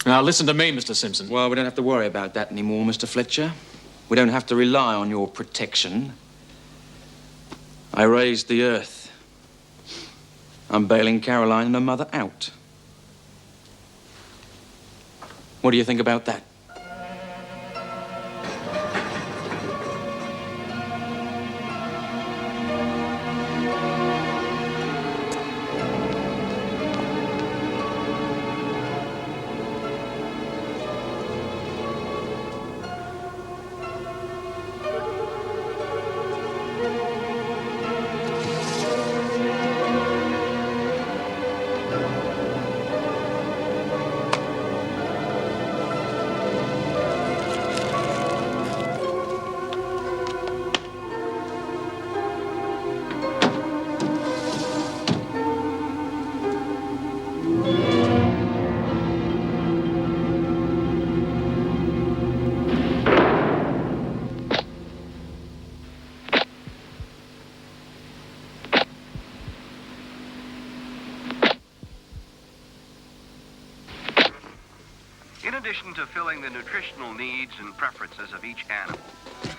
Now, listen to me, Mr. Simpson. Well, we don't have to worry about that anymore, Mr. Fletcher. We don't have to rely on your protection. I raised the earth. I'm bailing Caroline and her mother out. What do you think about that? In addition to filling the nutritional needs and preferences of each animal,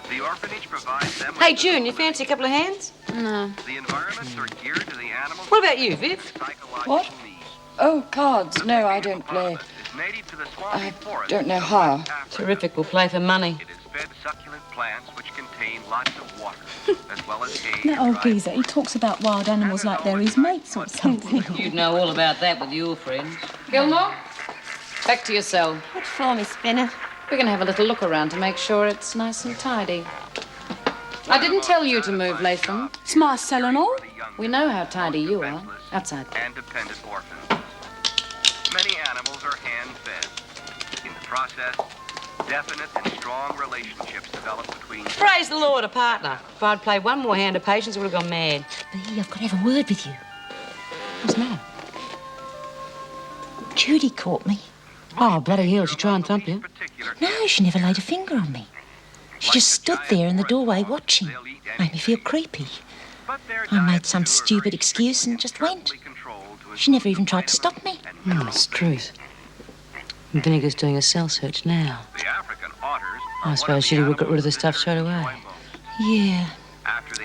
the orphanage provides them with... Hey, June, you fancy a couple of hands? No. The environments are geared to the animals... What about you, Viv? What? Oh, cards. No, I don't play. I don't know how. Terrific. We'll play for money. It is fed succulent plants which contain lots of water, as well as hay. That old geezer, he talks about wild animals like they're his mates or something. You'd know all about that with your friends. Gilmore, back to your cell. What for, Miss Bennet? We're going to have a little look around to make sure it's nice and tidy. I didn't tell you to move, Latham. It's my cell and all. We know how tidy you are. Outside. And dependent orphans. Many animals are hand-fed. In the process, definite and strong relationships develop between... Praise the Lord, a partner. If I'd played one more hand of patience, I would have gone mad. Bee, I've got to have a word with you. What's the matter? Judy caught me. Oh, bloody hell, she try and thump you? No, she never laid a finger on me. She just stood there in the doorway watching. Made me feel creepy. I made some stupid excuse and just went. She never even tried to stop me. It's the truth. And Vinegar's doing a cell search now. I suppose Judy will get rid of the stuff straight away. Yeah.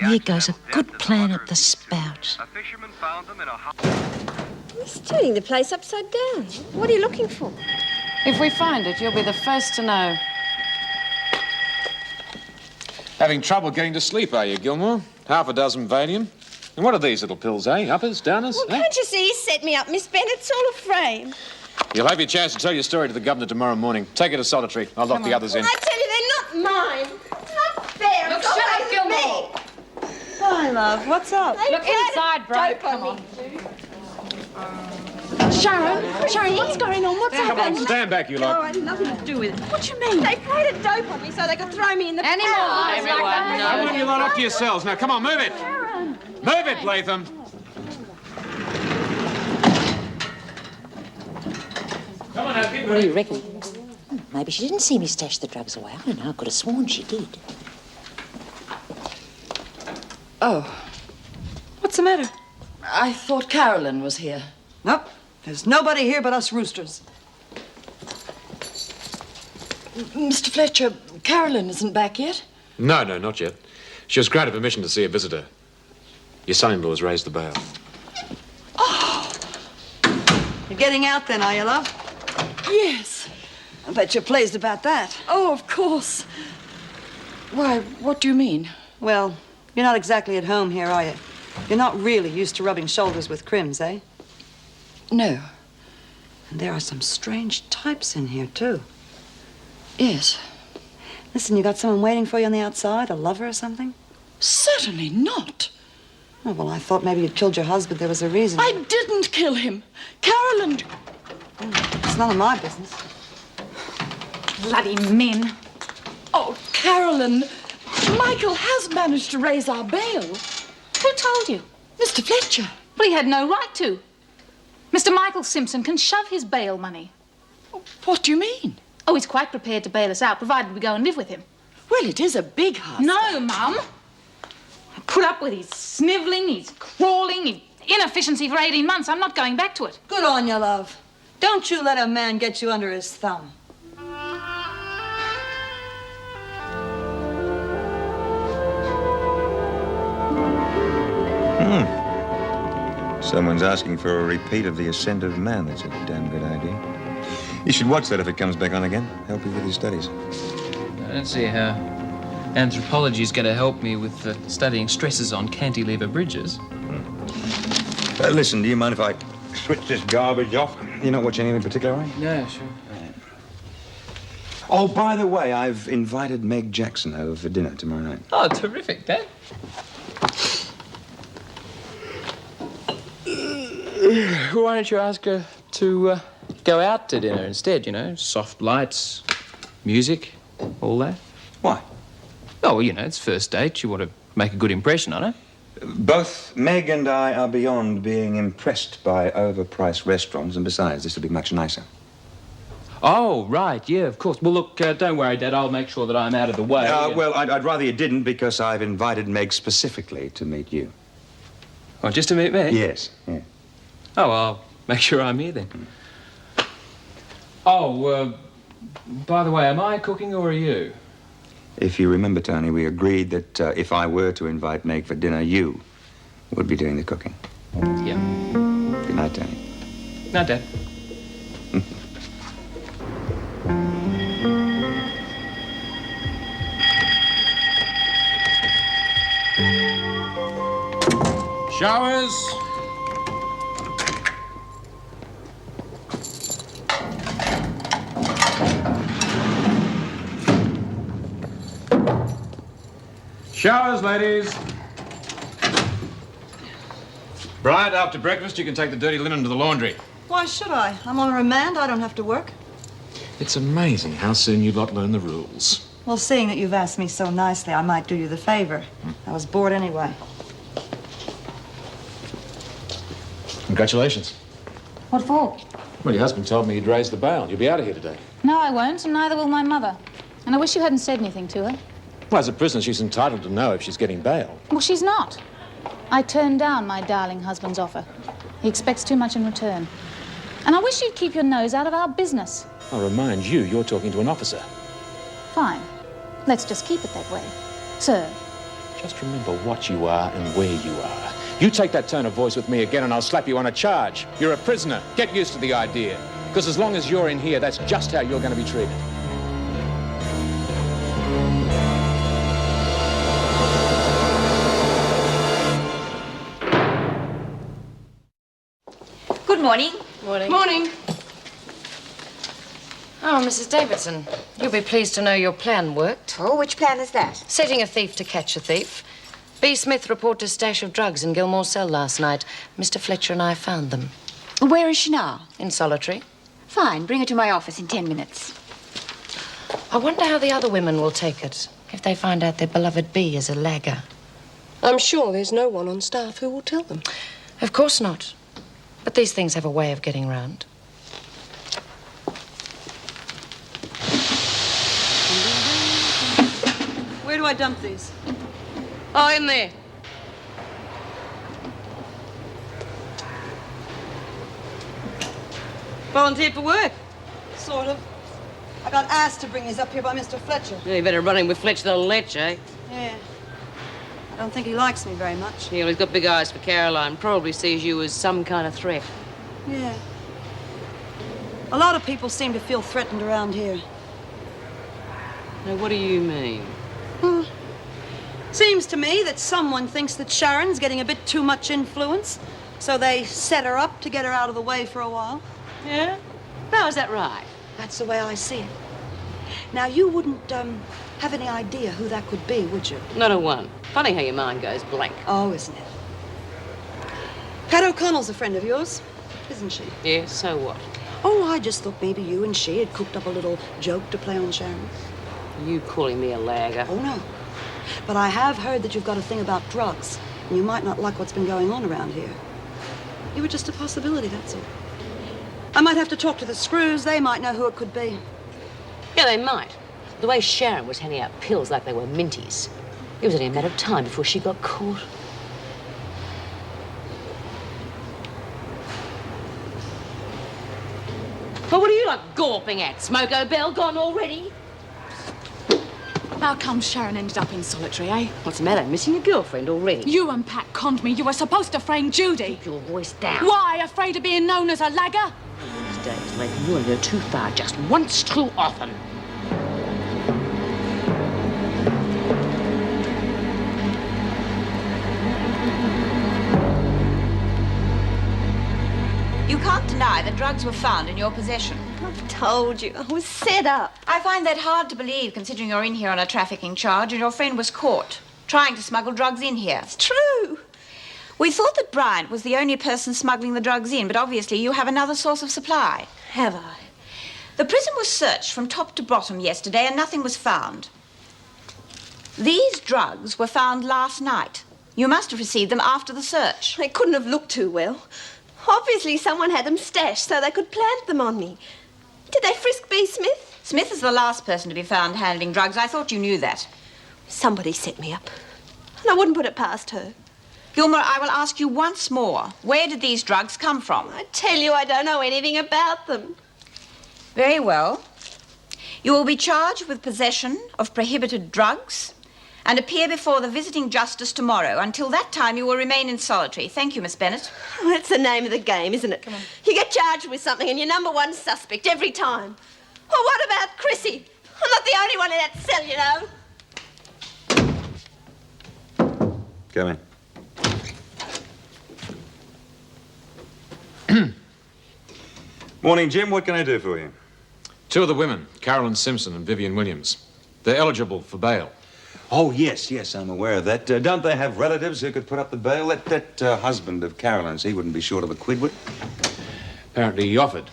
There goes a good plan at the spout. He's turning the place upside down. What are you looking for? If we find it, you'll be the first to know. Having trouble getting to sleep, are you, Gilmore? Half a dozen Valium. And what are these little pills, eh? Uppers, downers? Well, can't you see he set me up, Miss Bennet? It's all a frame. You'll have your chance to tell your story to the governor tomorrow morning. Take her to solitary. I'll lock the others in. I tell you, they're not mine. It's not fair. Look, It's shut always up, Gilmore. me. Hi, love. What's up? They Look tried inside, to bro. dope Come on on. me. Sharon, what's going on? What's Come happened? on, stand back, you Oh, lot. I had nothing to do with it. What do you mean? They tried to dope on me so they could throw me in the Any more? pool. Everyone Come knows. on, you lot, up to yourselves. Now, come on, move it. Move it, Latham. Come on now, keep What do you reckon? Maybe she didn't see me stash the drugs away. I don't know. I could have sworn she did. Oh. What's the matter? I thought Carolyn was here. Nope. There's nobody here but us roosters. Mr. Fletcher, Carolyn isn't back yet. No, not yet. She was granted permission to see a visitor. Your son-in-law has raised the bail. You're getting out then, are you, love? Yes. I bet you're pleased about that. Oh, of course. Why, what do you mean? Well, you're not exactly at home here, are you? You're not really used to rubbing shoulders with crims, eh? No. And there are some strange types in here, too. Yes. Listen, you got someone waiting for you on the outside? A lover or something? Certainly not. Oh, well, I thought maybe you'd killed your husband. There was a reason. I didn't kill him. Carolyn... It's none of my business. Bloody men. Oh, Carolyn, Michael has managed to raise our bail. Who told you? Mr. Fletcher. Well, he had no right to. Mr. Michael Simpson can shove his bail money. What do you mean? Oh, he's quite prepared to bail us out, provided we go and live with him. Well, it is a big house. No, Mum. Put up with his snivelling, his crawling, his inefficiency for 18 months. I'm not going back to it. Good on you, love. Don't you let a man get you under his thumb. Someone's asking for a repeat of The Ascent of Man. That's a damn good idea. You should watch that if it comes back on again. Help you with your studies. I don't see how anthropology is going to help me with studying stresses on cantilever bridges. Listen, do you mind if I switch this garbage off? You're not watching anything particular, are you? Yeah, sure. Oh, by the way, I've invited Meg Jackson over for dinner tomorrow night. Oh, terrific, Dad. Why don't you ask her to go out to dinner instead, you know? Soft lights, music, all that. Why? Oh, well, you know, it's first date. You want to make a good impression on her. Both Meg and I are beyond being impressed by overpriced restaurants, and besides, this will be much nicer. Oh, right, yeah, of course. Well, look, don't worry, Dad. I'll make sure that I'm out of the way. Well, I'd rather you didn't, because I've invited Meg specifically to meet you. Oh, just to meet me? Yes, yeah. Oh, I'll make sure I'm here then. Oh, by the way, am I cooking or are you? If you remember, Tony, we agreed that if I were to invite Meg for dinner, you would be doing the cooking. Yeah. Good night, Tony. Night, Dad. Showers. Showers, ladies. Right, after breakfast, you can take the dirty linen to the laundry. Why should I? I'm on remand. I don't have to work. It's amazing how soon you lot learn the rules. Well, seeing that you've asked me so nicely, I might do you the favor. I was bored anyway. Congratulations. What for? Well, your husband told me he'd raised the bail. You'll be out of here today. No, I won't, and neither will my mother. And I wish you hadn't said anything to her. Well, as a prisoner, she's entitled to know if she's getting bail. Well, she's not. I turned down my darling husband's offer. He expects too much in return. And I wish you'd keep your nose out of our business. I'll remind you, you're talking to an officer. Fine. Let's just keep it that way. Sir. Just remember what you are and where you are. You take that tone of voice with me again and I'll slap you on a charge. You're a prisoner. Get used to the idea. Because as long as you're in here, that's just how you're going to be treated. Good morning. Morning. Morning. Oh, Mrs. Davidson, you'll be pleased to know your plan worked. Oh, which plan is that? Setting a thief to catch a thief. B. Smith reported a stash of drugs in Gilmore's cell last night. Mr. Fletcher and I found them. Where is she now? In solitary. Fine. Bring her to my office in 10 minutes. I wonder how the other women will take it if they find out their beloved B is a lagger. I'm sure there's no one on staff who will tell them. Of course not. But these things have a way of getting round. Where do I dump these? Oh, in there. Volunteered for work. Sort of. I got asked to bring these up here by Mr. Fletcher. Yeah, you better run in with Fletcher, they'll let you, eh? Yeah. I don't think he likes me very much. Yeah, well, he's got big eyes for Caroline. Probably sees you as some kind of threat. Yeah. A lot of people seem to feel threatened around here. Now, what do you mean? Seems to me that someone thinks that Sharon's getting a bit too much influence, so they set her up to get her out of the way for a while. Yeah? How is that right? That's the way I see it. Now, you wouldn't, have any idea who that could be, would you? Not a one. Funny how your mind goes blank. Oh, isn't it? Pat O'Connell's a friend of yours, isn't she? Yeah, so what? Oh, I just thought maybe you and she had cooked up a little joke to play on Sharon. You calling me a lagger? Oh, no. But I have heard that you've got a thing about drugs, and you might not like what's been going on around here. You were just a possibility, that's all. I might have to talk to the Screws. They might know who it could be. Yeah, they might. The way Sharon was handing out pills like they were minties. It was only a matter of time before she got caught. Well, what are you like gawping at? Smoko Bell gone already? How come Sharon ended up in solitary, eh? What's the matter? Missing your girlfriend already? You and Pat conned me. You were supposed to frame Judy. Keep your voice down. Why? Afraid of being known as a lagger? These days, Nathan, you go too far just once too often. You can't deny that drugs were found in your possession. I've told you. I was set up. I find that hard to believe, considering you're in here on a trafficking charge and your friend was caught trying to smuggle drugs in here. It's true. We thought that Bryant was the only person smuggling the drugs in, but obviously you have another source of supply. Have I? The prison was searched from top to bottom yesterday and nothing was found. These drugs were found last night. You must have received them after the search. They couldn't have looked too well. Obviously someone had them stashed so they could plant them on me. Did they frisk B. Smith? Smith is the last person to be found handling drugs. I thought you knew that. Somebody set me up. And I wouldn't put it past her. Gilmore, I will ask you once more. Where did these drugs come from? I tell you, I don't know anything about them. Very well. You will be charged with possession of prohibited drugs and appear before the visiting justice tomorrow. Until that time, you will remain in solitary. Thank you, Miss Bennett. Oh, that's the name of the game, isn't it? Come on. You get charged with something and you're number one suspect every time. Well, what about Chrissy? I'm not the only one in that cell, you know. Come in. Morning, Jim. What can I do for you? Two of the women, Carolyn Simpson and Vivian Williams. They're eligible for bail. Oh, yes, I'm aware of that. Don't they have relatives who could put up the bail? That husband of Carolyn's, he wouldn't be short of a quid, would he? Apparently he offered.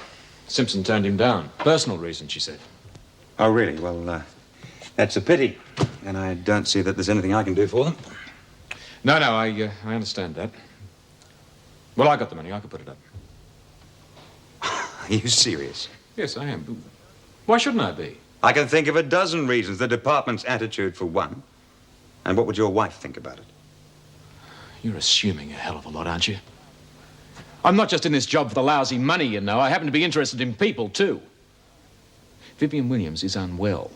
Simpson turned him down. Personal reason, she said. Oh, really? Well, that's a pity. And I don't see that there's anything I can do for them. No, I understand that. Well, I got the money. I could put it up. Are you serious? Yes, I am. Why shouldn't I be? I can think of a dozen reasons. The department's attitude, for one. And what would your wife think about it? You're assuming a hell of a lot, aren't you? I'm not just in this job for the lousy money, you know. I happen to be interested in people, too. Vivian Williams is unwell.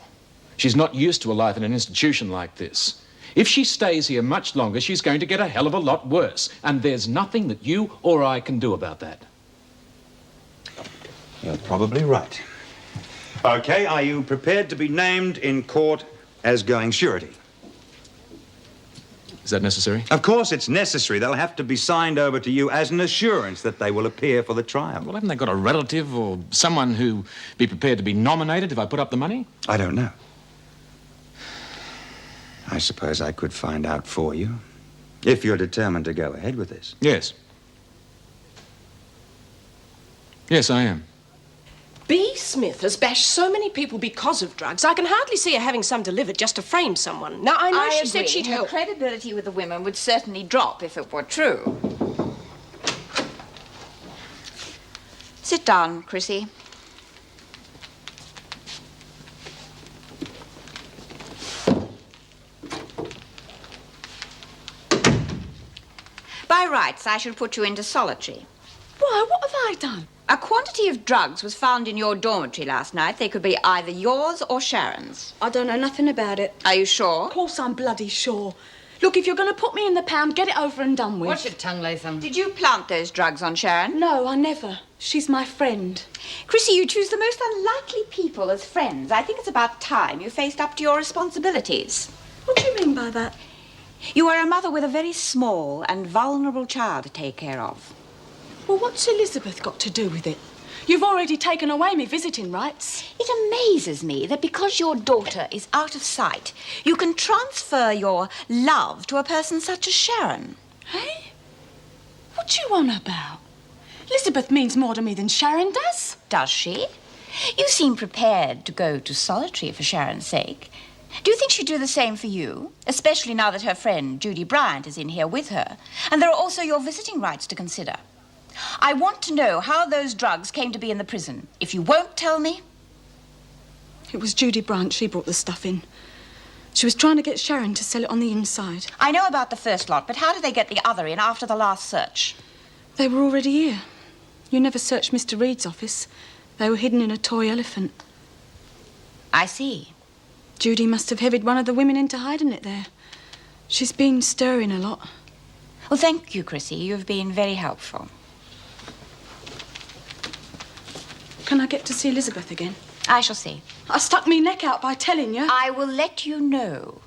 She's not used to a life in an institution like this. If she stays here much longer, she's going to get a hell of a lot worse. And there's nothing that you or I can do about that. You're probably right. Okay, are you prepared to be named in court as going surety? Is that necessary? Of course it's necessary. They'll have to be signed over to you as an assurance that they will appear for the trial. Well, haven't they got a relative or someone who'd be prepared to be nominated if I put up the money? I don't know. I suppose I could find out for you, if you're determined to go ahead with this. Yes. Yes, I am. B. Smith has bashed so many people because of drugs, I can hardly see her having some delivered just to frame someone. Now, I know she said she'd Her help. credibility with the women would certainly drop if it were true. Sit down, Chrissy. By rights, I should put you into solitary. Why, what have I done? A quantity of drugs was found in your dormitory last night. They could be either yours or Sharon's. I don't know nothing about it. Are you sure? Of course I'm bloody sure. Look, if you're going to put me in the pound, get it over and done with. Watch your tongue, Latham. Did you plant those drugs on Sharon? No, I never. She's my friend. Chrissy, you choose the most unlikely people as friends. I think it's about time you faced up to your responsibilities. What do you mean by that? You are a mother with a very small and vulnerable child to take care of. Well, what's Elizabeth got to do with it? You've already taken away me visiting rights. It amazes me that because your daughter is out of sight, you can transfer your love to a person such as Sharon. Hey? What you on about? Elizabeth means more to me than Sharon does. Does she? You seem prepared to go to solitary for Sharon's sake. Do you think she'd do the same for you? Especially now that her friend, Judy Bryant, is in here with her. And there are also your visiting rights to consider. I want to know how those drugs came to be in the prison. If you won't tell me... It was Judy Bryant. She brought the stuff in. She was trying to get Sharon to sell it on the inside. I know about the first lot, but how did they get the other in after the last search? They were already here. You never searched Mr. Reed's office. They were hidden in a toy elephant. I see. Judy must have heavied one of the women into hiding it there. She's been stirring a lot. Well, thank you, Chrissy. You've been very helpful. Can I get to see Elizabeth again? I shall see. I stuck me neck out by telling you. I will let you know.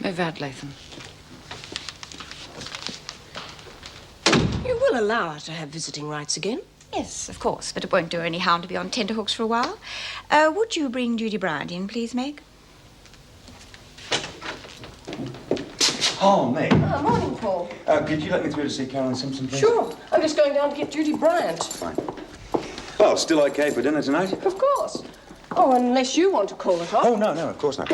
Move out, Latham. You will allow her to have visiting rights again? Yes, of course, but it won't do her any harm to be on tenterhooks for a while. Would you bring Judy Bryant in, please, Meg? Oh, Meg. Morning, Paul. Could you let me through to see Caroline Simpson, please? Sure. I'm just going down to get Judy Bryant. Fine. Well, still okay for dinner tonight? Of course. Oh, unless you want to call it off. Oh, no, of course not.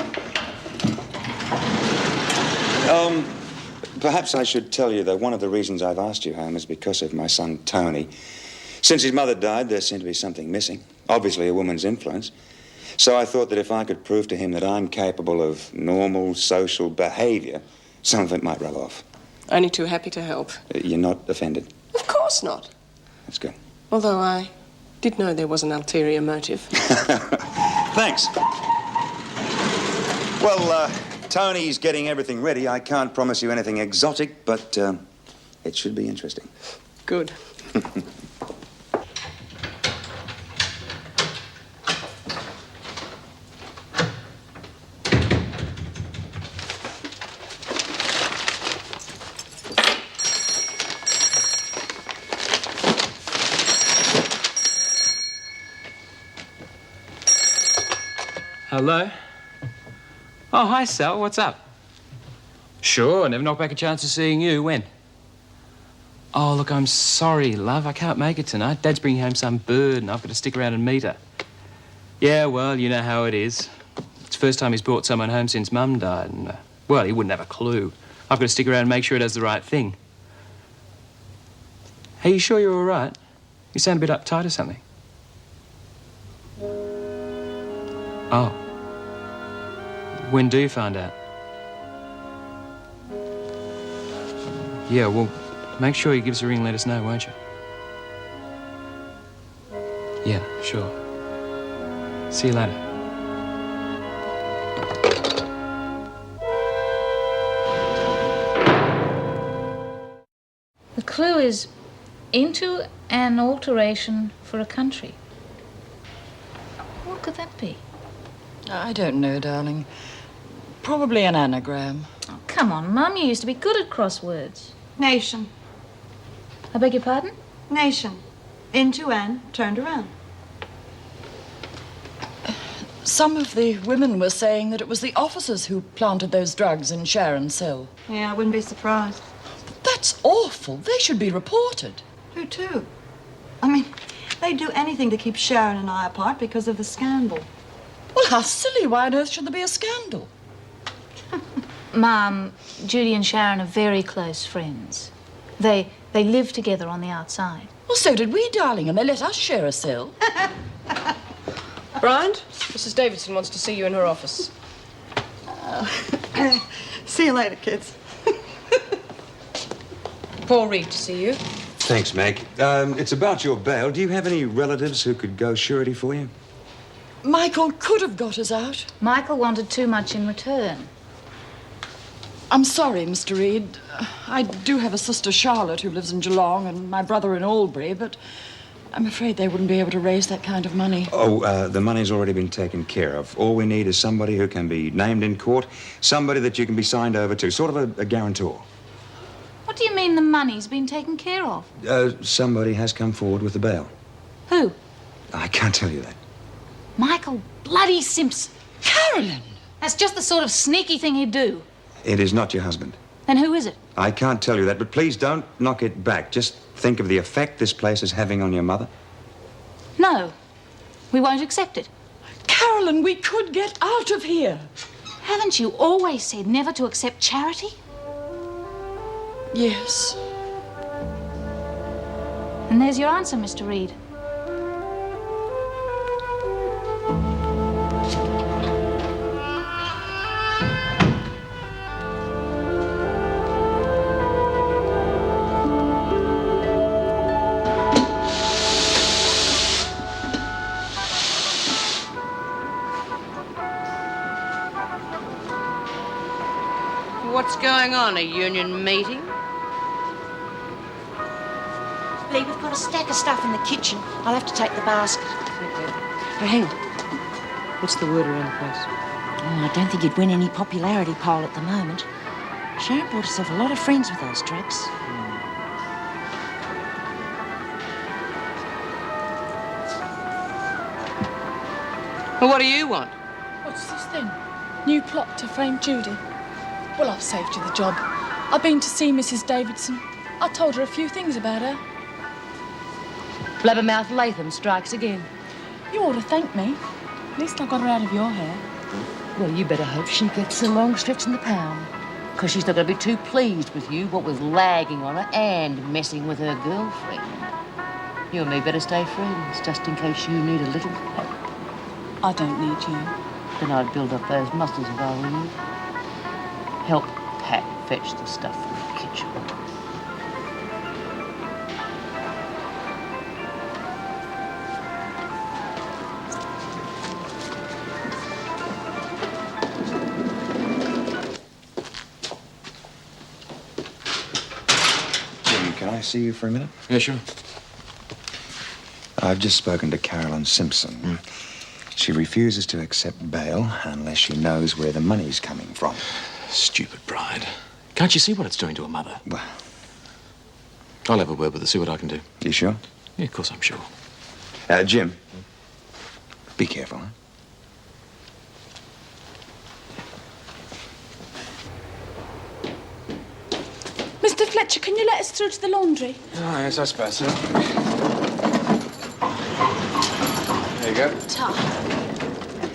Perhaps I should tell you that one of the reasons I've asked you home is because of my son, Tony. Since his mother died, there seemed to be something missing. Obviously, a woman's influence. So I thought that if I could prove to him that I'm capable of normal social behavior, some of it might rub off. Only too happy to help. You're not offended? Of course not. That's good. Although I did know there was an ulterior motive. Thanks. Well, Tony's getting everything ready. I can't promise you anything exotic, but it should be interesting. Good. Hello? Oh, hi, Sal. What's up? Sure, I never knocked back a chance of seeing you. When? Oh, look, I'm sorry, love. I can't make it tonight. Dad's bringing home some bird and I've got to stick around and meet her. Yeah, well, you know how it is. It's the first time he's brought someone home since Mum died and, well, he wouldn't have a clue. I've got to stick around and make sure he does the right thing. Hey, you sure you're all right? You sound a bit uptight or something. Oh. When do you find out? Yeah, well, make sure you give us a ring and let us know, won't you? Yeah, sure. See you later. The clue is into an alteration for a country. What could that be? I don't know, darling. Probably an anagram. Oh, come on, Mum. You used to be good at crosswords. Nation. I beg your pardon? Nation. Into and turned around. Some of the women were saying that it was the officers who planted those drugs in Sharon's cell. Yeah, I wouldn't be surprised. That's awful. They should be reported. Who to? I mean, they'd do anything to keep Sharon and I apart because of the scandal. Well, how silly. Why on earth should there be a scandal? Mum, Judy and Sharon are very close friends. They live together on the outside. Well, so did we, darling, and they let us share a cell. Bryant, Mrs. Davidson wants to see you in her office. See you later, kids. Paul Reed to see you. Thanks, Meg. It's about your bail. Do you have any relatives who could go surety for you? Michael could have got us out. Michael wanted too much in return. I'm sorry, Mr. Reed. I do have a sister, Charlotte, who lives in Geelong, and my brother in Albury, but I'm afraid they wouldn't be able to raise that kind of money. Oh, the money's already been taken care of. All we need is somebody who can be named in court, somebody that you can be signed over to, sort of a guarantor. What do you mean the money's been taken care of? Somebody has come forward with the bail. Who? I can't tell you that. Michael bloody Simpson. Carolyn! That's just the sort of sneaky thing he'd do. It is not your husband. Then who is it? I can't tell you that, but please don't knock it back. Just think of the effect this place is having on your mother. No, we won't accept it. Carolyn, we could get out of here. Haven't you always said never to accept charity? Yes. And there's your answer, Mr. Reed. What's going on? A union meeting? Lee, we've got a stack of stuff in the kitchen. I'll have to take the basket. Okay. Hey, hang on. What's the word around the place? Oh, I don't think you'd win any popularity poll at the moment. Sharon brought herself a lot of friends with those drugs. Well, what do you want? What's this then? New plot to frame Judy? Well, I've saved you the job. I've been to see Mrs. Davidson. I told her a few things about her. Blabbermouth Latham strikes again. You ought to thank me. At least I got her out of your hair. Well, you better hope she gets a long stretch in the pound. Because she's not going to be too pleased with you, what with lagging on her and messing with her girlfriend. You and me better stay friends, just in case you need a little help. I don't need you. Then I'd build up those muscles if I were you. Help Pat fetch the stuff from the kitchen. Jim, can I see you for a minute? Yeah, sure. I've just spoken to Carolyn Simpson. She refuses to accept bail unless she knows where the money's coming from. Stupid bride. Can't you see what it's doing to her mother? Well, I'll have a word with her, see what I can do. you sure? Yeah, of course I'm sure. Jim, be careful, huh? Mr. Fletcher, can you let us through to the laundry? Oh, yes, I suppose so. There you go.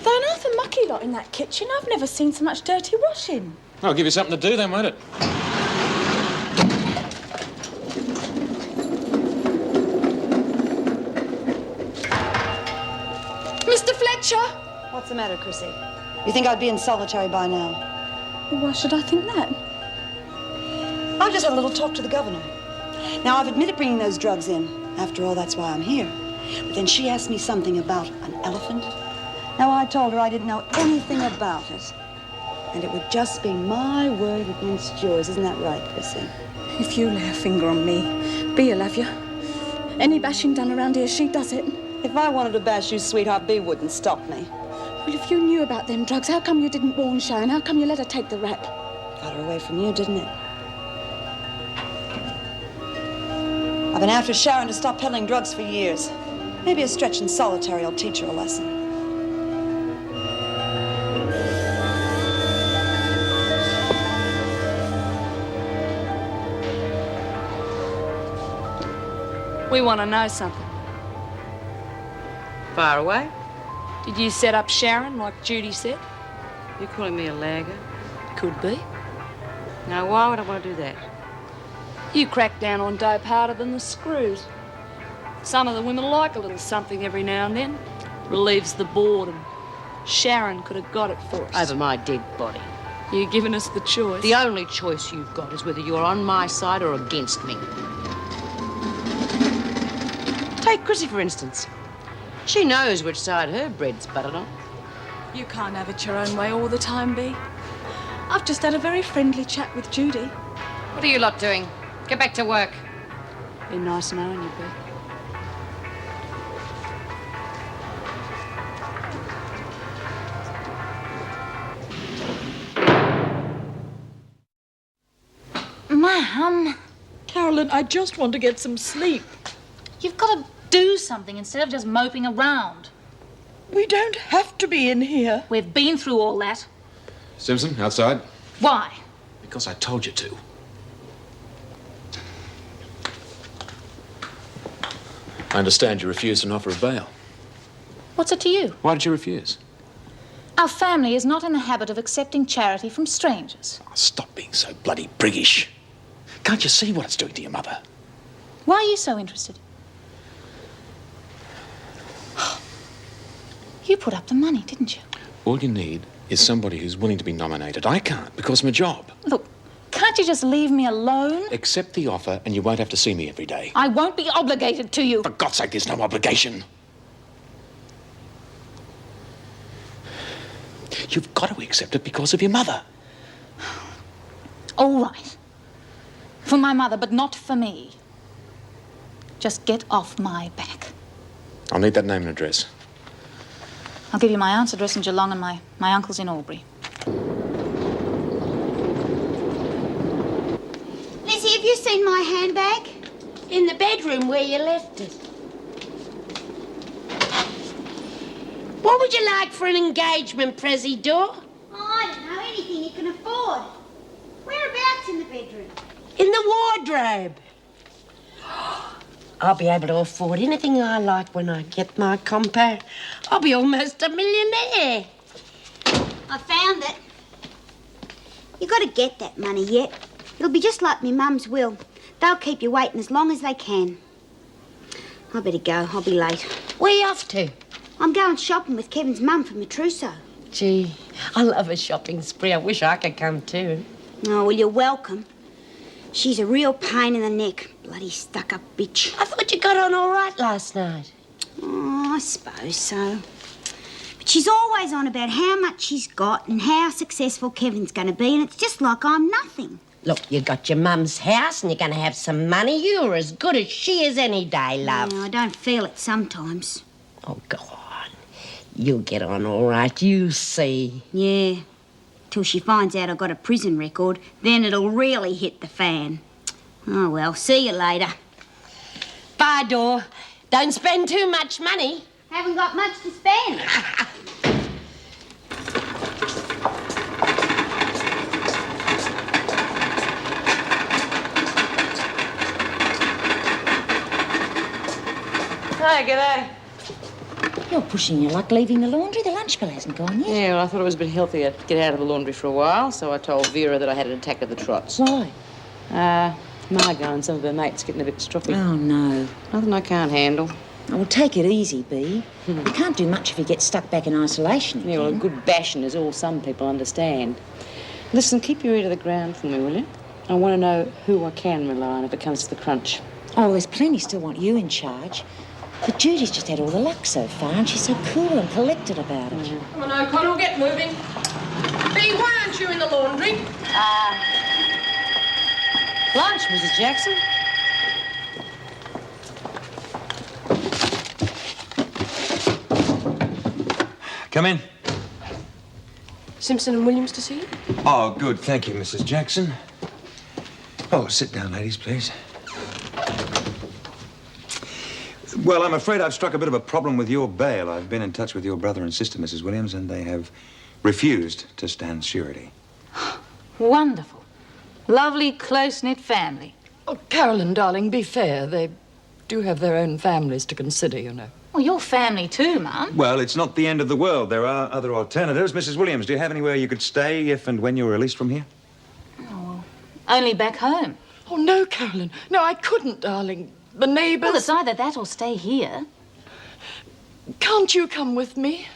They're an awful mucky lot in that kitchen. I've never seen so much dirty washing. I'll give you something to do then, won't it? Mr. Fletcher! What's the matter, Chrissy? You think I'd be in solitary by now? Why should I think that? I've just had a little talk to the governor. Now, I've admitted bringing those drugs in. After all, that's why I'm here. But then she asked me something about an elephant. Now, I told her I didn't know anything about it. And it would just be my word against yours. Isn't that right, Chrissy? If you lay a finger on me, Bea'll have you. Any bashing done around here, she does it. If I wanted to bash you, sweetheart, Bea wouldn't stop me. Well, if you knew about them drugs, how come you didn't warn Sharon? How come you let her take the rap? Got her away from you, didn't it? I've been after Sharon to stop peddling drugs for years. Maybe a stretch in solitary will teach her a lesson. We want to know something. Far away? Did you set up Sharon like Judy said? You calling me a lagger? Could be. Now, why would I want to do that? You crack down on dope harder than the screws. Some of the women like a little something every now and then. Relieves the boredom. Sharon could have got it for us. Over my dead body. You're giving us the choice. The only choice you've got is whether you're on my side or against me. Take Chrissy, for instance. She knows which side her bread's buttered on. You can't have it your own way all the time, Bea. I've just had a very friendly chat with Judy. What are you lot doing? Get back to work. Been nice knowing you, Bea. Ma'am, Carolyn, I just want to get some sleep. you've got to do something instead of just moping around. We don't have to be in here. We've been through all that. Simpson, outside. Why? Because I told you to. I understand you refused an offer of bail. What's it to you? Why did you refuse? Our family is not in the habit of accepting charity from strangers. Oh, stop being so bloody priggish. Can't you see what it's doing to your mother? Why are you so interested? You put up the money, didn't you? All you need is somebody who's willing to be nominated. I can't because of my job. Look, can't you just leave me alone? Accept the offer and you won't have to see me every day. I won't be obligated to you. For God's sake, there's no obligation. You've got to accept it because of your mother. All right. For my mother, but not for me. Just get off my back. I'll need that name and address. I'll give you my aunt's address in Geelong and my uncle's in Albury. Lizzie, have you seen my handbag? In the bedroom where you left it. What would you like for an engagement, Prezi Door? Oh, I don't know, anything you can afford. Whereabouts in the bedroom? In the wardrobe. I'll be able to afford anything I like when I get my compo. I'll be almost a millionaire. I found it. You got to get that money yet. It'll be just like me mum's will. They'll keep you waiting as long as they can. I better go. I'll be late. Where you off to? I'm going shopping with Kevin's mum for my trousseau. Gee, I love a shopping spree. I wish I could come too. Oh, well, you're welcome. She's a real pain in the neck. Bloody stuck-up bitch. I thought you got on all right last night. Oh, I suppose so. But she's always on about how much she's got and how successful Kevin's going to be, and it's just like I'm nothing. Look, you got your mum's house and you're going to have some money. You're as good as she is any day, love. I don't feel it sometimes. Oh, go on. You'll get on all right, you see. Yeah. Till she finds out I've got a prison record, then it'll really hit the fan. Oh, well, see you later. Bye, Dor. Don't spend too much money. Haven't got much to spend. Hi, g'day. You're pushing your luck leaving the laundry. The lunch bell hasn't gone yet. Yeah, well, I thought it was a bit healthier to get out of the laundry for a while, so I told Vera that I had an attack of the trots. Why? Margot and some of her mates getting a bit stroppy. Oh, no. Nothing I can't handle. Oh, well, take it easy, Bea. You can't do much if you get stuck back in isolation. Yeah, well, a good bashing is all some people understand. Listen, keep your ear to the ground for me, will you? I want to know who I can rely on if it comes to the crunch. Oh, there's plenty still want you in charge. But Judy's just had all the luck so far, and she's so cool and collected about it. Come on, O'Connell, get moving. Bea, why aren't you in the laundry? Lunch, Mrs. Jackson. Come in. Simpson and Williams to see you? Oh, good. Thank you, Mrs. Jackson. Oh, sit down, ladies, please. Well, I'm afraid I've struck a bit of a problem with your bail. I've been in touch with your brother and sister, Mrs. Williams, and they have refused to stand surety. Wonderful. Lovely, close-knit family. Oh, Carolyn, darling, be fair. They do have their own families to consider, you know. Well, your family too, Mum. Well, it's not the end of the world. There are other alternatives. Mrs. Williams, do you have anywhere you could stay if and when you're released from here? Oh, only back home. Oh, no, Carolyn. No, I couldn't, darling. The neighbours... Well, it's either that or stay here. Can't you come with me?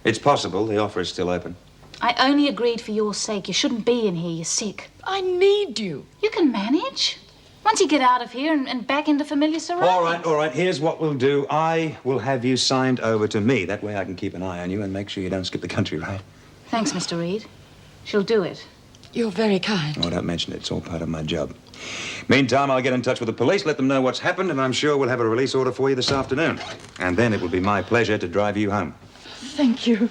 It's possible. The offer is still open. I only agreed for your sake. You shouldn't be in here. You're sick. I need you. You can manage. Once you get out of here and back into familiar surroundings. All right. Here's what we'll do. I will have you signed over to me. That way I can keep an eye on you and make sure you don't skip the country, right? Thanks, Mr. Reed. She'll do it. You're very kind. Oh, don't mention it. It's all part of my job. Meantime, I'll get in touch with the police, let them know what's happened, and I'm sure we'll have a release order for you this afternoon. And then it will be my pleasure to drive you home. Thank you.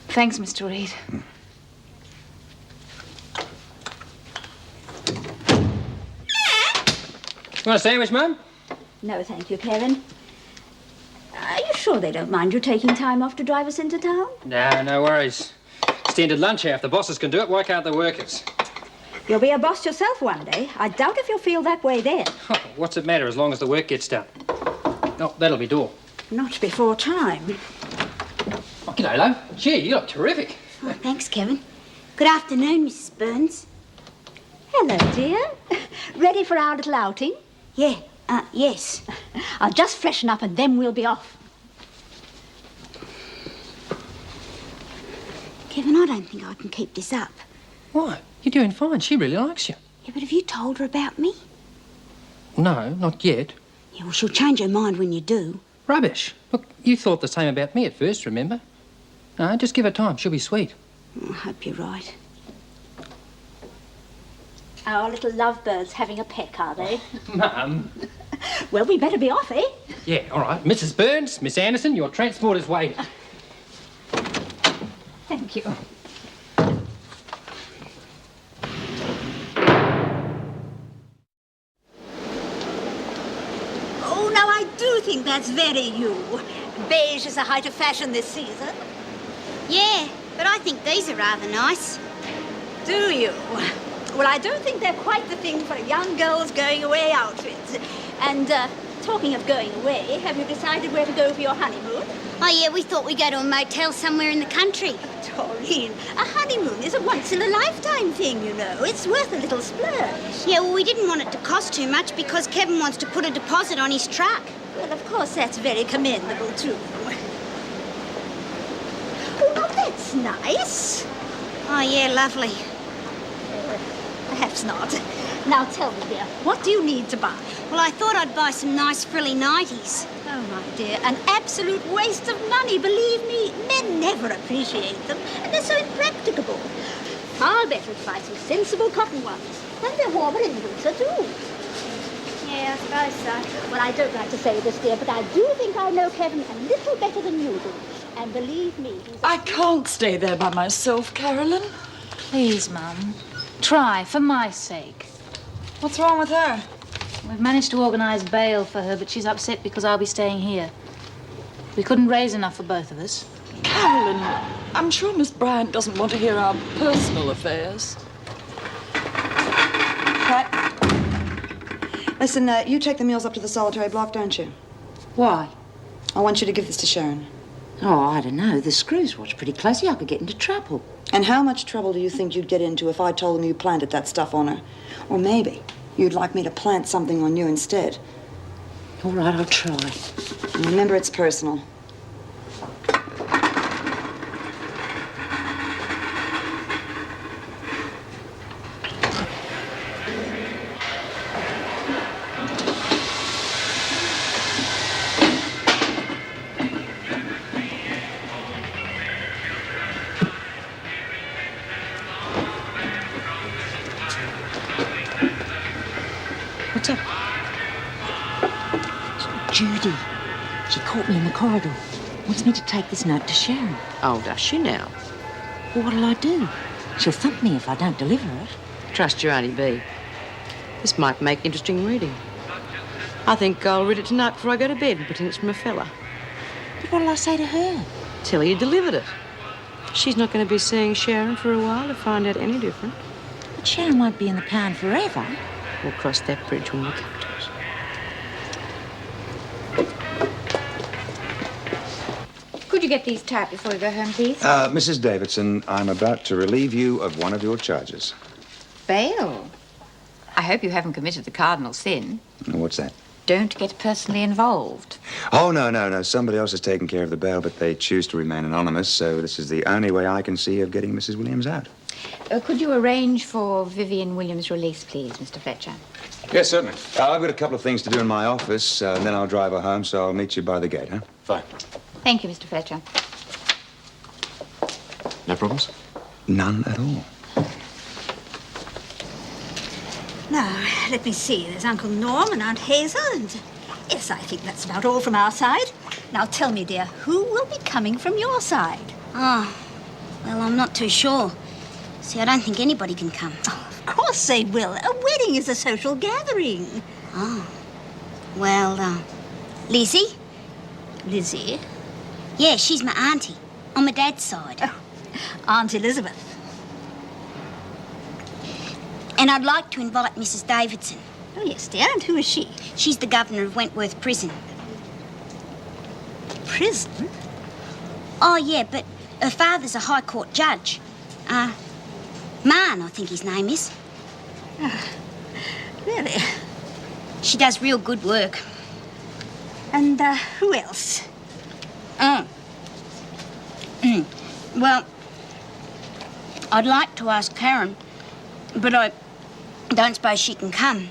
Thanks, Mr. Reed. Want a sandwich, Mum? No, thank you, Kevin. Are you sure they don't mind you taking time off to drive us into town? No worries. Standard lunch hour. If the bosses can do it, why can't the workers? You'll be a boss yourself one day. I doubt if you'll feel that way then. Oh, what's it matter as long as the work gets done? Oh, that'll be door. Not before time. Oh, g'day, love. Gee, you look terrific. Oh, thanks, Kevin. Good afternoon, Mrs. Burns. Hello, dear. Ready for our little outing? Yeah, yes. I'll just freshen up and then we'll be off. Kevin, I don't think I can keep this up. Why? You're doing fine. She really likes you. Yeah, but have you told her about me? No, not yet. Yeah, well, she'll change her mind when you do. Rubbish. Look, you thought the same about me at first, remember? Just give her time. She'll be sweet. I hope you're right. Our little lovebirds having a peck, are they? Mum. Well, we better be off, eh? Yeah, all right. Mrs. Burns, Miss Anderson, your transport is waiting. Thank you. Oh, now I do think that's very you. Beige is the height of fashion this season. Yeah, but I think these are rather nice. Do you? Well, I don't think they're quite the thing for a young girl's going-away outfits. And, talking of going away, have you decided where to go for your honeymoon? Oh, yeah, we thought we'd go to a motel somewhere in the country. Doreen, a honeymoon is a once-in-a-lifetime thing, you know. It's worth a little splurge. Yeah, well, we didn't want it to cost too much because Kevin wants to put a deposit on his truck. Well, of course, that's very commendable, too. Oh, now that's nice. Oh, yeah, lovely. Perhaps not. Now tell me, dear, what do you need to buy? Well, I thought I'd buy some nice frilly nighties. Oh, my dear, an absolute waste of money, believe me. Men never appreciate them, and they're so impracticable. Far better to buy some sensible cotton ones. And they're warmer in the winter, too. Yeah, I suppose so. Well, I don't like to say this, dear, but I do think I know Kevin a little better than you do. And believe me, I can't stay there by myself, Carolyn. Please, Mum. Try, for my sake. What's wrong with her? We've managed to organise bail for her, but she's upset because I'll be staying here. We couldn't raise enough for both of us. Carolyn, I'm sure Miss Bryant doesn't want to hear our personal affairs. Pat, listen, you take the meals up to the solitary block, don't you? Why? I want you to give this to Sharon. Oh, I don't know. The screws watch pretty closely. I could get into trouble. And how much trouble do you think you'd get into if I told them you planted that stuff on her? Or maybe you'd like me to plant something on you instead. All right, I'll try. And remember, it's personal. What's up? Judy. She caught me in the corridor. Wants me to take this note to Sharon. Oh, does she now? Well, what'll I do? She'll thump me if I don't deliver it. Trust your Auntie B. This might make interesting reading. I think I'll read it tonight before I go to bed and pretend it's from a fella. But what'll I say to her? Tell her you delivered it. She's not going to be seeing Sharon for a while to find out any different. But Sharon won't be in the pound forever. We'll cross that bridge when we come to it. Could you get these typed before you go home, please? Mrs. Davidson, I'm about to relieve you of one of your charges. Bail. I hope you haven't committed the cardinal sin. What's that? Don't get personally involved. Oh, no. Somebody else has taken care of the bail, but they choose to remain anonymous, so this is the only way I can see of getting Mrs. Williams out. Could you arrange for Vivian Williams' release, please, Mr. Fletcher? Yes, certainly. I've got a couple of things to do in my office, and then I'll drive her home, so I'll meet you by the gate, huh? Fine. Thank you, Mr. Fletcher. No problems? None at all. Now, let me see. There's Uncle Norm and Aunt Hazel, and yes, I think that's about all from our side. Now, tell me, dear, who will be coming from your side? Oh, well, I'm not too sure. See, I don't think anybody can come. Oh, of course they will. A wedding is a social gathering. Oh. Well, Lizzie? Lizzie? Yeah, she's my auntie, on my dad's side. Oh, Aunt Elizabeth. And I'd like to invite Mrs. Davidson. Oh, yes, dear. And who is she? She's the governor of Wentworth Prison. Prison? Oh, yeah, but her father's a High Court judge. Marn, I think his name is. Really? She does real good work. And, who else? Well, I'd like to ask Karen, but I don't suppose she can come.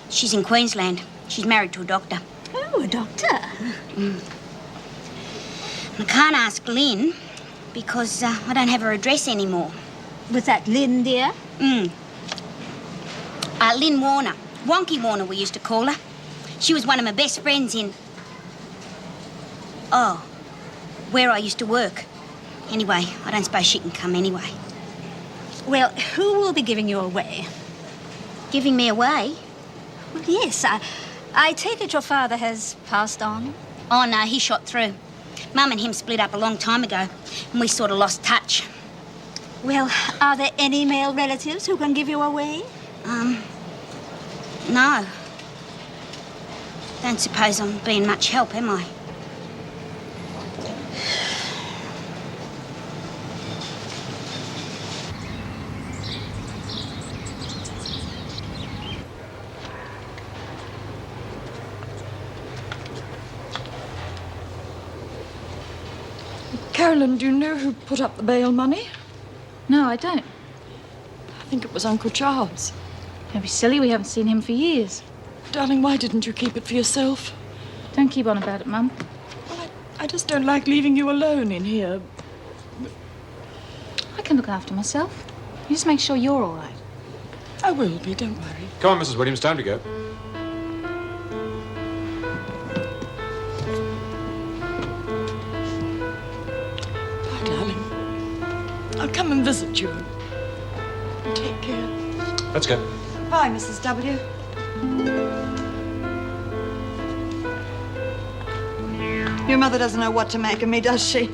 She's in Queensland. She's married to a doctor. Oh, a doctor? I can't ask Lynn, because I don't have her address anymore. Was that Lynn, dear? Lynn Warner. Wonky Warner, we used to call her. She was one of my best friends in... Oh, where I used to work. Anyway, I don't suppose she can come anyway. Well, who will be giving you away? Giving me away? Well, yes, I take it your father has passed on? Oh, no, he shot through. Mum and him split up a long time ago, and we sort of lost touch. Well, are there any male relatives who can give you away? No. Don't suppose I'm being much help, am I? Carolyn, do you know who put up the bail money? No, I don't. I think it was Uncle Charles. Don't be silly, we haven't seen him for years. Darling, why didn't you keep it for yourself? Don't keep on about it, Mum. Well, I just don't like leaving you alone in here. I can look after myself. You just make sure you're all right. I will be, don't worry. Come on, Mrs. Williams, time to go. Bye, darling. I'll come and visit you. Take care. Let's go. Bye, Mrs. W. Your mother doesn't know what to make of me, does she? Hey,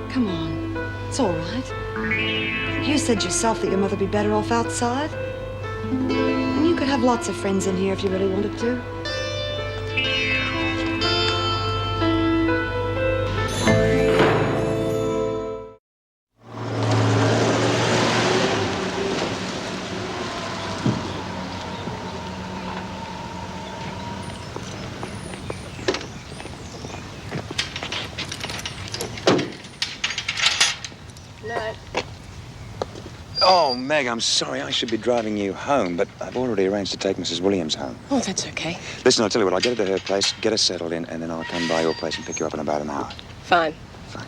come on. It's all right. You said yourself that your mother'd be better off outside. And you could have lots of friends in here if you really wanted to. Oh, Meg, I'm sorry. I should be driving you home, but I've already arranged to take Mrs. Williams home. Oh, that's okay. Listen, I'll tell you what. I'll get her to her place, get her settled in, and then I'll come by your place and pick you up in about an hour. Fine. Fine.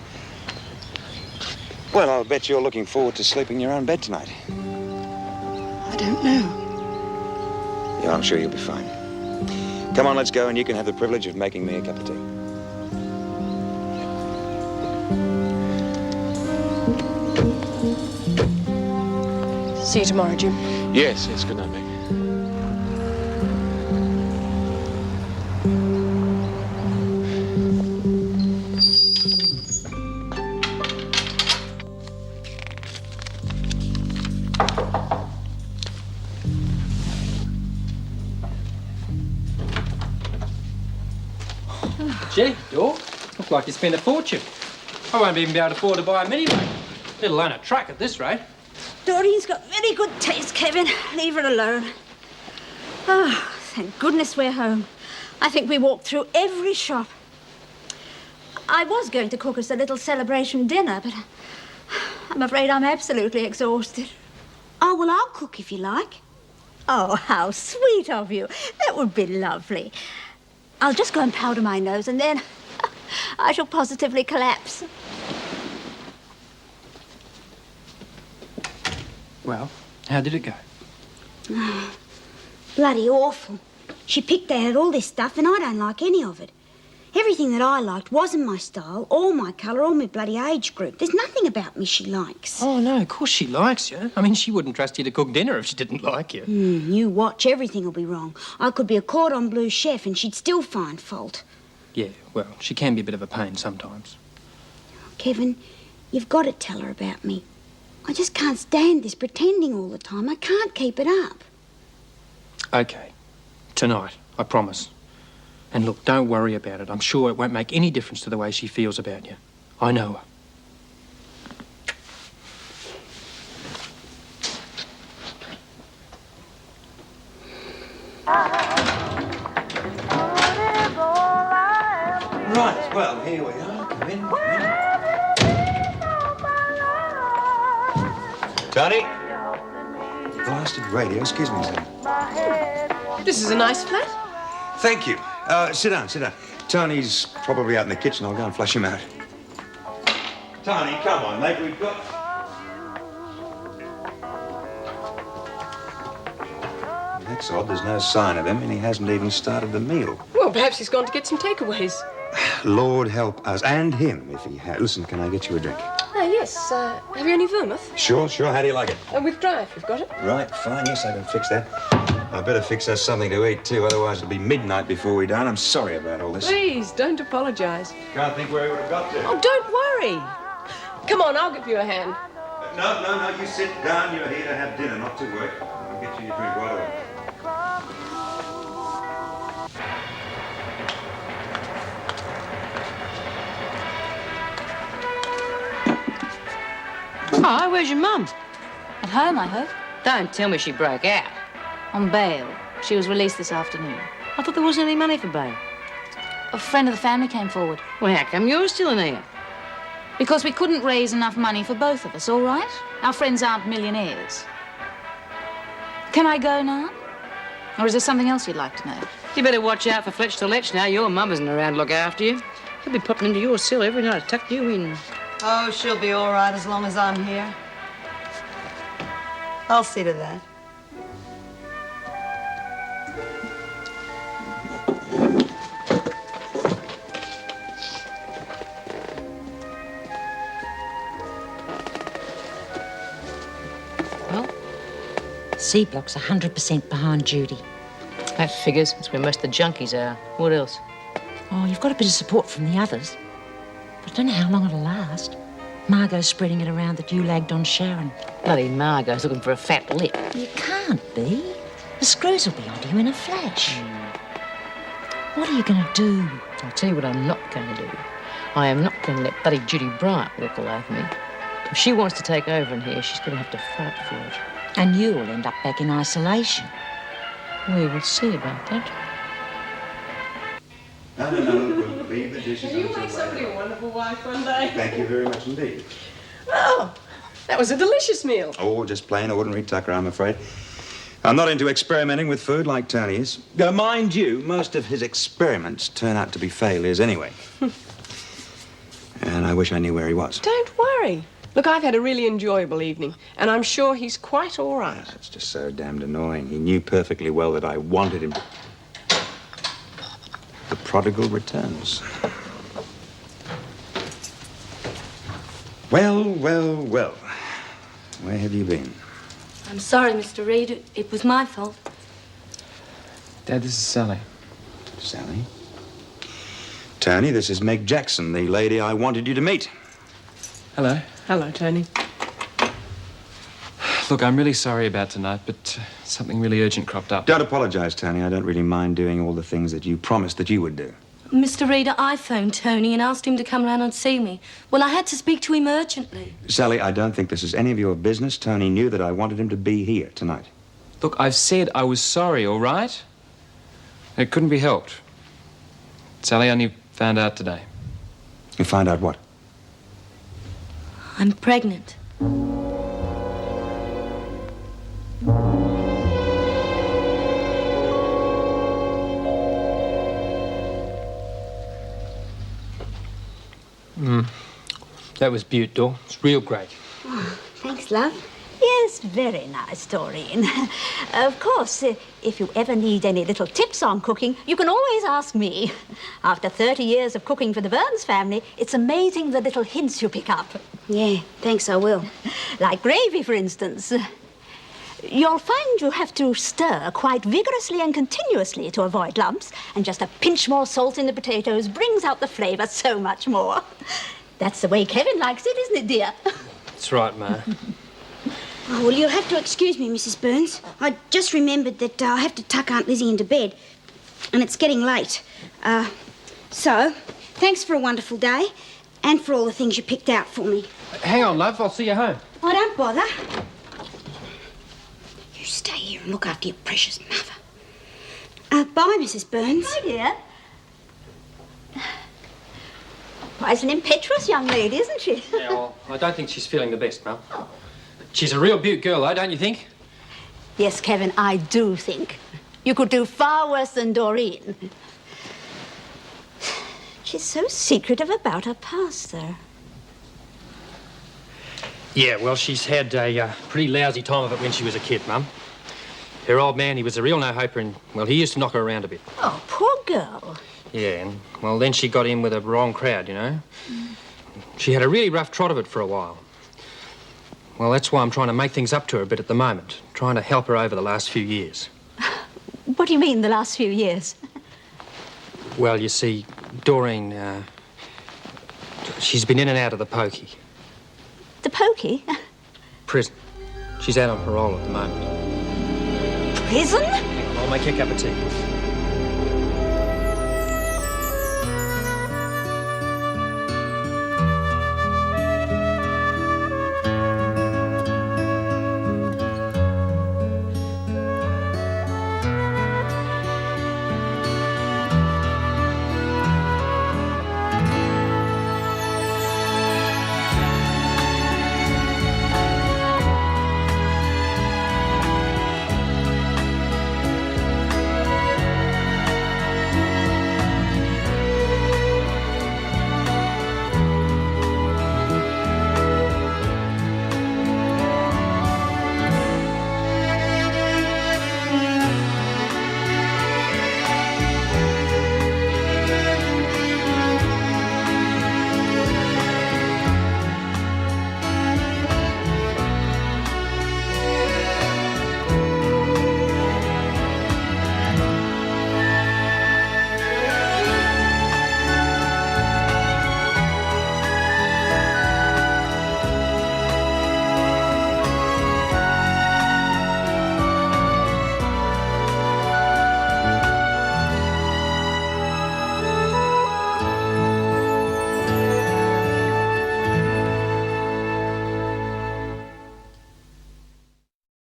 Well, I'll bet you're looking forward to sleeping in your own bed tonight. I don't know. Yeah, I'm sure you'll be fine. Come on, let's go, and you can have the privilege of making me a cup of tea. See you tomorrow, Jim. Yes, good night, Meg. Gee, Dor, look like you spent a fortune. I won't even be able to afford to buy a minivan, let alone a truck at this rate. Doreen's got very good taste, Kevin. Leave her alone. Oh, thank goodness we're home. I think we walked through every shop. I was going to cook us a little celebration dinner, but I'm afraid I'm absolutely exhausted. Oh, well, I'll cook if you like. Oh, how sweet of you. That would be lovely. I'll just go and powder my nose, and then I shall positively collapse. Well, how did it go? Oh, bloody awful. She picked out all this stuff, and I don't like any of it. Everything that I liked wasn't my style, or my colour, or my bloody age group. There's nothing about me she likes. Oh, no, of course she likes you. I mean, she wouldn't trust you to cook dinner if she didn't like you. You watch, everything will be wrong. I could be a cordon bleu chef, and she'd still find fault. Yeah, well, she can be a bit of a pain sometimes. Kevin, you've got to tell her about me. I just can't stand this pretending all the time. I can't keep it up. OK. Tonight, I promise. And look, don't worry about it. I'm sure it won't make any difference to the way she feels about you. I know her. Right, well, here we are. Come in, come in. Tony? Blasted radio. Excuse me, sir. This is a nice flat. Thank you. Sit down, sit down. Tony's probably out in the kitchen. I'll go and flush him out. Tony, come on, mate. We've got... That's odd. There's no sign of him, and he hasn't even started the meal. Well, perhaps he's gone to get some takeaways. Lord help us, and him, if he had. Listen, can I get you a drink? Yes. Have you any vermouth? Sure. How do you like it? With dry, if you've got it. Right, fine. Yes, I can fix that. I better fix us something to eat, too. Otherwise, it'll be midnight before we dine. I'm sorry about all this. Please, don't apologise. Can't think where he would have got to. Oh, don't worry. Come on, I'll give you a hand. No. You sit down. You're here to have dinner, not to work. I'll get you your drink right away. Oh, where's your mum? At home, I hope. Don't tell me she broke out. On bail. She was released this afternoon. I thought there wasn't any money for bail. A friend of the family came forward. Well, how come you're still in here? Because we couldn't raise enough money for both of us, all right? Our friends aren't millionaires. Can I go now? Or is there something else you'd like to know? You better watch out for Fletch to Letch now. Your mum isn't around to look after you. He'll be popping into your cell every night to tuck you in. Oh, she'll be all right as long as I'm here. I'll see to that. Well, C Block's 100% behind Judy. That figures. It's where most of the junkies are. What else? Oh, you've got a bit of support from the others. But I don't know how long it'll last. Margot's spreading it around that you lagged on Sharon. Bloody Margot's looking for a fat lip. You can't be. The screws will be onto you in a flash. What are you going to do? I'll tell you what I'm not going to do. I am not going to let bloody Judy Bryant walk all over me. If she wants to take over in here, she's going to have to fight for it. And you'll end up back in isolation. We will see about that. No. We'll leave the dishes. You make somebody a wonderful wife one day. Thank you very much indeed. Oh, that was a delicious meal. Oh, just plain ordinary tucker, I'm afraid. I'm not into experimenting with food like Tony is. Mind you, most of his experiments turn out to be failures anyway. And I wish I knew where he was. Don't worry. Look, I've had a really enjoyable evening, and I'm sure he's quite all right. It's just so damned annoying. He knew perfectly well that I wanted him. The prodigal returns. Well. Where have you been? I'm sorry, Mr. Reed. It was my fault. Dad, this is Sally. Sally? Tony, this is Meg Jackson, the lady I wanted you to meet. Hello. Hello, Tony. Look, I'm really sorry about tonight, but something really urgent cropped up. Don't apologise, Tony. I don't really mind doing all the things that you promised that you would do. Mr. Reed, I phoned Tony and asked him to come round and see me. Well, I had to speak to him urgently. Sally, I don't think this is any of your business. Tony knew that I wanted him to be here tonight. Look, I've said I was sorry, all right? It couldn't be helped. Sally only found out today. You find out what? I'm pregnant. That was beaut, Dor. It's real great. Oh, thanks, love. Yes, very nice, Doreen. Of course, if you ever need any little tips on cooking, you can always ask me. After 30 years of cooking for the Burns family, it's amazing the little hints you pick up. Yeah, thanks, I will. Like gravy, for instance. You'll find you have to stir quite vigorously and continuously to avoid lumps, and just a pinch more salt in the potatoes brings out the flavour so much more. That's the way Kevin likes it, isn't it, dear? That's right, Ma. Oh, well, you'll have to excuse me, Mrs. Burns. I just remembered that I have to tuck Aunt Lizzie into bed, and it's getting late. So, thanks for a wonderful day, and for all the things you picked out for me. Hang on, love. I'll see you home. Oh, don't bother. You stay here and look after your precious mother. Bye, Mrs. Burns. Hi, dear. Quite an impetuous young lady, isn't she? Yeah, well, I don't think she's feeling the best, Mel. She's a real beaut girl, though, don't you think? Yes, Kevin, I do think. You could do far worse than Doreen. She's so secretive about her past, though. Yeah, well, she's had a pretty lousy time of it when she was a kid, Mum. Her old man, he was a real no-hoper and, well, he used to knock her around a bit. Oh, poor girl. Yeah, and, well, then she got in with a wrong crowd, you know. She had a really rough trot of it for a while. Well, that's why I'm trying to make things up to her a bit at the moment, trying to help her over the last few years. What do you mean, the last few years? Well, you see, Doreen, she's been in and out of the pokey. The pokey? Prison. She's out on parole at the moment. Prison? Hang on, I'll make you a cup of tea.